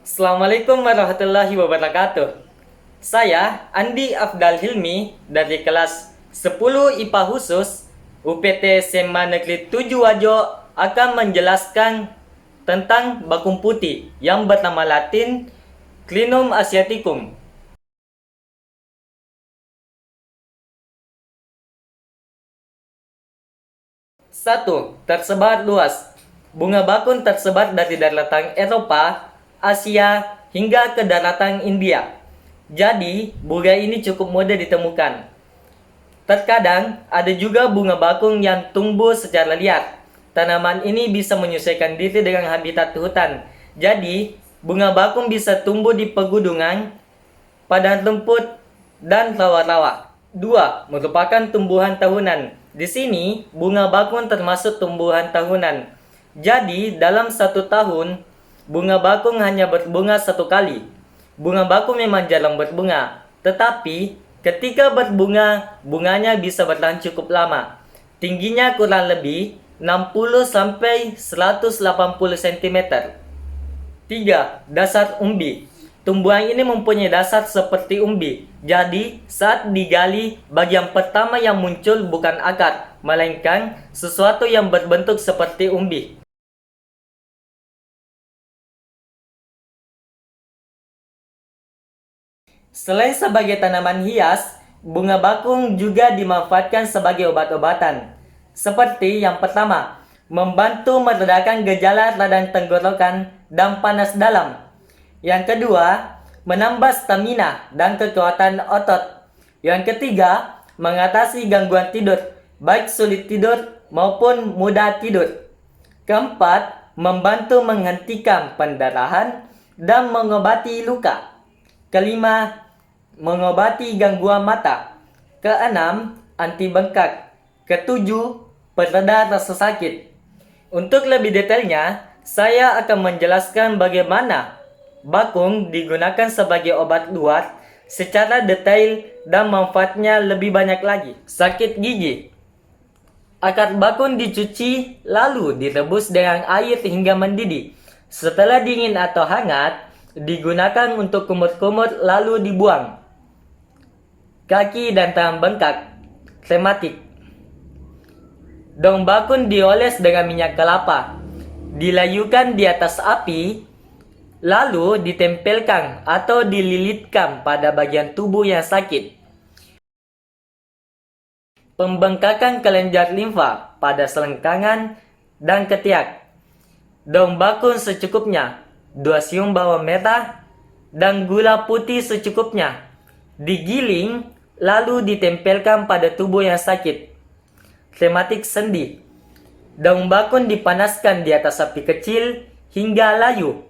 Assalamualaikum warahmatullahi wabarakatuh. Saya Andi Afdal Hilmi dari kelas 10 IPA khusus UPT SMA Negeri 7 Wajo akan menjelaskan tentang bakung putih yang bernama Latin Clinum asiaticum. 1. Tersebar luas. Bunga bakung tersebar dari daratan Eropa, Asia, hingga ke daratan India. Jadi, bunga ini cukup mudah ditemukan. Terkadang, ada juga bunga bakung yang tumbuh secara liar. Tanaman ini bisa menyesuaikan diri dengan habitat hutan. Jadi, bunga bakung bisa tumbuh di pegunungan, padang rumput, dan rawa-rawa. 2. Merupakan tumbuhan tahunan. Di sini, bunga bakung termasuk tumbuhan tahunan. Jadi, dalam 1 tahun, bunga bakung hanya berbunga 1 kali. Bunga bakung memang jarang berbunga, tetapi ketika berbunga, bunganya bisa bertahan cukup lama. Tingginya kurang lebih 60 sampai 180 cm. 3. Dasar umbi. Tumbuhan ini mempunyai dasar seperti umbi. Jadi, saat digali, bagian pertama yang muncul bukan akar, melainkan sesuatu yang berbentuk seperti umbi. Selain sebagai tanaman hias, bunga bakung juga dimanfaatkan sebagai obat-obatan. Seperti yang pertama, membantu meredakan gejala radang tenggorokan dan panas dalam. Yang kedua, menambah stamina dan kekuatan otot. Yang ketiga, mengatasi gangguan tidur, baik sulit tidur maupun mudah tidur. Keempat, membantu menghentikan pendarahan dan mengobati luka. Kelima, mengobati gangguan mata. Keenam, anti bengkak. Ketujuh, pereda rasa sakit. Untuk lebih detailnya, saya akan menjelaskan bagaimana bakung digunakan sebagai obat luar secara detail dan manfaatnya lebih banyak lagi. Sakit gigi. Akar bakung dicuci lalu direbus dengan air hingga mendidih. Setelah dingin atau hangat, digunakan untuk kumur-kumur lalu dibuang. Kaki dan tangan bengkak. Rematik. Daun bakung dioles dengan minyak kelapa. Dilayukan di atas api, lalu ditempelkan atau dililitkan pada bagian tubuh yang sakit. Pembengkakan kelenjar limfa pada selengkangan dan ketiak. Daun bakung secukupnya, 2 siung bawang merah, dan gula putih secukupnya. Digiling, lalu ditempelkan pada tubuh yang sakit. Rematik sendi. Daun bakung dipanaskan di atas api kecil hingga layu.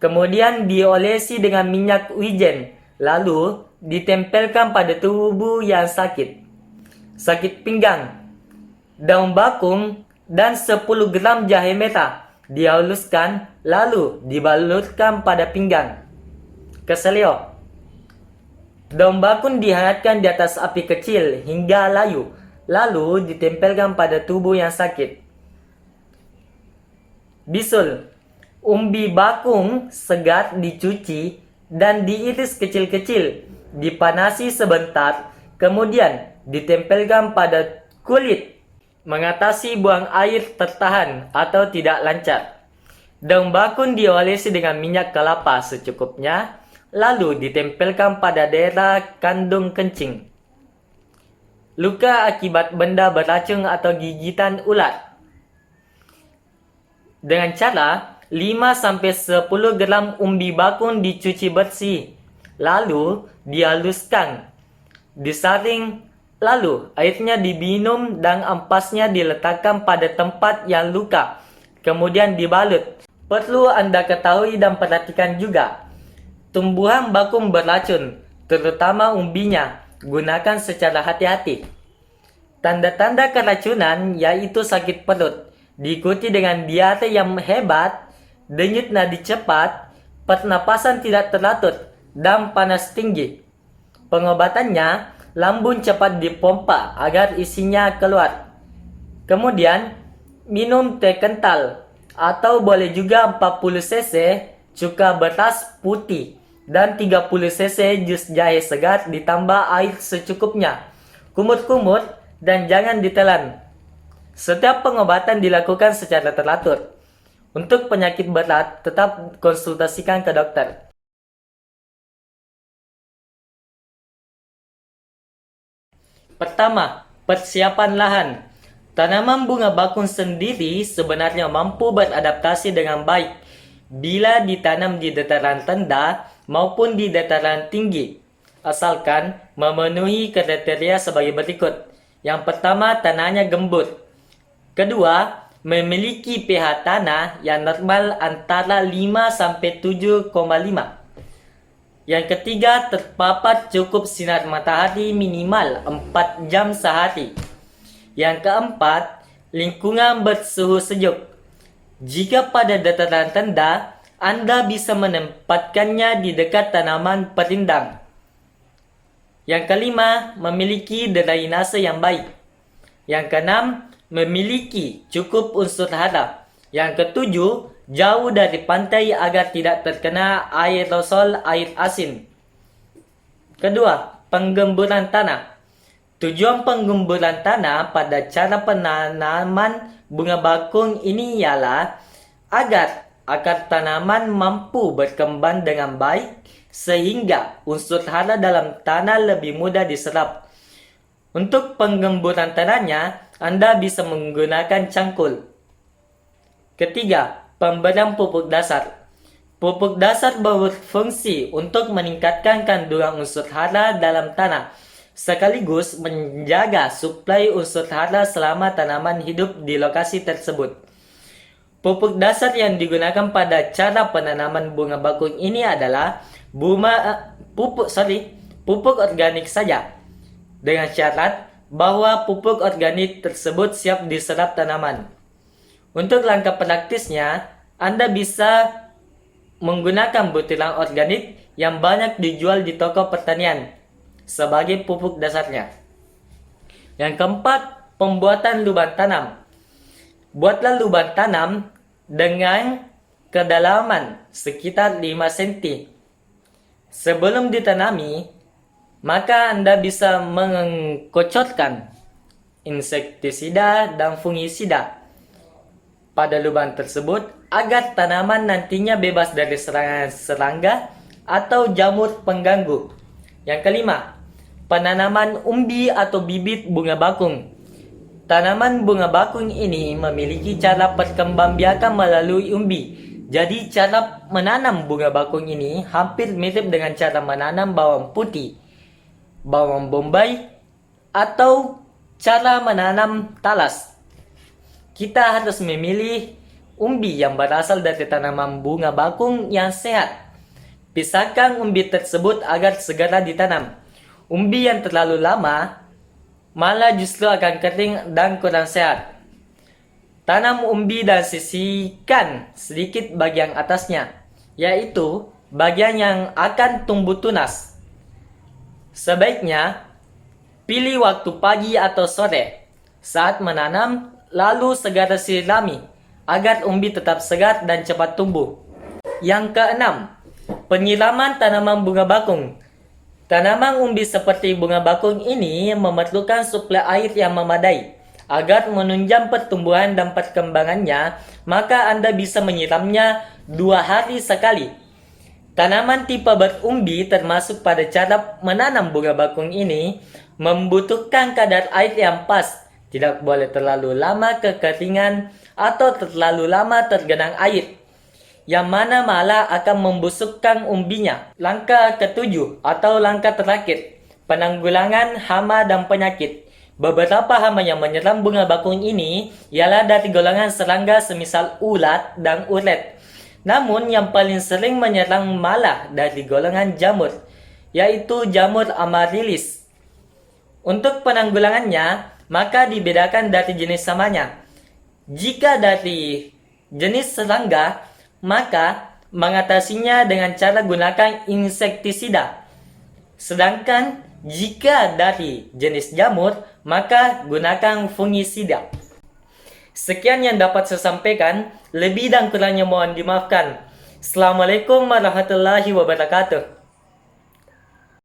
Kemudian diolesi dengan minyak wijen, lalu ditempelkan pada tubuh yang sakit. Sakit pinggang. Daun bakung dan 10 gram jahe merah dihaluskan, lalu dibalurkan pada pinggang. Keseleo. Daun bakung dihangatkan di atas api kecil hingga layu, lalu ditempelkan pada tubuh yang sakit. Bisul. Umbi bakung segar dicuci dan diiris kecil-kecil, dipanasi sebentar, kemudian ditempelkan pada kulit, mengatasi buang air tertahan atau tidak lancar. Daun bakung diolesi dengan minyak kelapa secukupnya, lalu ditempelkan pada daerah kandung kencing. Luka akibat benda beracun atau gigitan ulat. Dengan cara 5-10 gram umbi bakung dicuci bersih, lalu dihaluskan, disaring, lalu airnya diminum dan ampasnya diletakkan pada tempat yang luka, kemudian dibalut. Perlu Anda ketahui dan perhatikan juga, tumbuhan bakung beracun, terutama umbinya, gunakan secara hati-hati. Tanda-tanda keracunan yaitu sakit perut, diikuti dengan diare yang hebat, denyut nadi cepat, pernapasan tidak teratur, dan panas tinggi. Pengobatannya, lambung cepat dipompa agar isinya keluar. Kemudian, minum teh kental, atau boleh juga 40 cc cuka beras putih, dan 30 cc jus jahe segar ditambah air secukupnya. Kumut-kumut dan jangan ditelan. Setiap pengobatan dilakukan secara teratur. Untuk penyakit berat, tetap konsultasikan ke dokter. Pertama, persiapan lahan. Tanaman bunga bakung sendiri sebenarnya mampu beradaptasi dengan baik bila ditanam di dataran rendah maupun di dataran tinggi, asalkan memenuhi kriteria sebagai berikut. Yang pertama, tanahnya gembur. Kedua, memiliki pH tanah yang normal antara 5 sampai 7,5. Yang ketiga, terpapar cukup sinar matahari minimal 4 jam sehari. Yang keempat, lingkungan bersuhu sejuk. Jika pada dataran rendah, Anda bisa menempatkannya di dekat tanaman perindang. Yang kelima, memiliki drainase yang baik. Yang keenam, memiliki cukup unsur hara. Yang ketujuh, jauh dari pantai agar tidak terkena aerosol air asin. Kedua, penggemburan tanah. Tujuan penggemburan tanah pada cara penanaman bunga bakung ini ialah agar akar tanaman mampu berkembang dengan baik sehingga unsur hara dalam tanah lebih mudah diserap. Untuk penggemburan tanahnya, Anda bisa menggunakan cangkul. Ketiga, pemberian pupuk dasar. Pupuk dasar berfungsi untuk meningkatkan kandungan unsur hara dalam tanah, sekaligus menjaga suplai unsur hara selama tanaman hidup di lokasi tersebut. Pupuk dasar yang digunakan pada cara penanaman bunga bakung ini adalah pupuk organik saja, dengan syarat bahwa pupuk organik tersebut siap diserap tanaman. Untuk langkah praktisnya, Anda bisa menggunakan butiran organik yang banyak dijual di toko pertanian sebagai pupuk dasarnya. Yang keempat, pembuatan lubang tanam. Buatlah lubang tanam dengan kedalaman sekitar 5 cm. Sebelum ditanami, maka Anda bisa mengocorkan insektisida dan fungisida pada lubang tersebut agar tanaman nantinya bebas dari serangan serangga atau jamur pengganggu. Yang kelima, penanaman umbi atau bibit bunga bakung. Tanaman bunga bakung ini memiliki cara perkembangbiakan melalui umbi. Jadi cara menanam bunga bakung ini hampir mirip dengan cara menanam bawang putih, bawang bombay, atau cara menanam talas. Kita harus memilih umbi yang berasal dari tanaman bunga bakung yang sehat. Pisahkan umbi tersebut agar segera ditanam. Umbi yang terlalu lama malah justru akan kering dan kurang sehat. Tanam umbi dan sisihkan sedikit bagian atasnya, yaitu bagian yang akan tumbuh tunas. Sebaiknya pilih waktu pagi atau sore saat menanam, lalu segera sirami agar umbi tetap segar dan cepat tumbuh. Yang keenam, penyiraman tanaman bunga bakung. Tanaman umbi seperti bunga bakung ini memerlukan suplai air yang memadai. Agar menunjang pertumbuhan dan perkembangannya, maka Anda bisa menyiramnya 2 hari sekali. Tanaman tipe berumbi termasuk pada cara menanam bunga bakung ini membutuhkan kadar air yang pas. Tidak boleh terlalu lama kekeringan atau terlalu lama tergenang air, yang mana malah akan membusukkan umbinya. Langkah ketujuh atau langkah terakhir, penanggulangan hama dan penyakit. Beberapa hama yang menyerang bunga bakung ini ialah dari golongan serangga semisal ulat dan uret. Namun yang paling sering menyerang malah dari golongan jamur, yaitu jamur amaryllis. Untuk penanggulangannya, maka dibedakan dari jenis hamanya. Jika dari jenis serangga, maka mengatasinya dengan cara gunakan insektisida. Sedangkan jika dari jenis jamur, maka gunakan fungisida. Sekian yang dapat saya sampaikan, lebih dan kurangnya mohon dimaafkan. Assalamualaikum warahmatullahi wabarakatuh.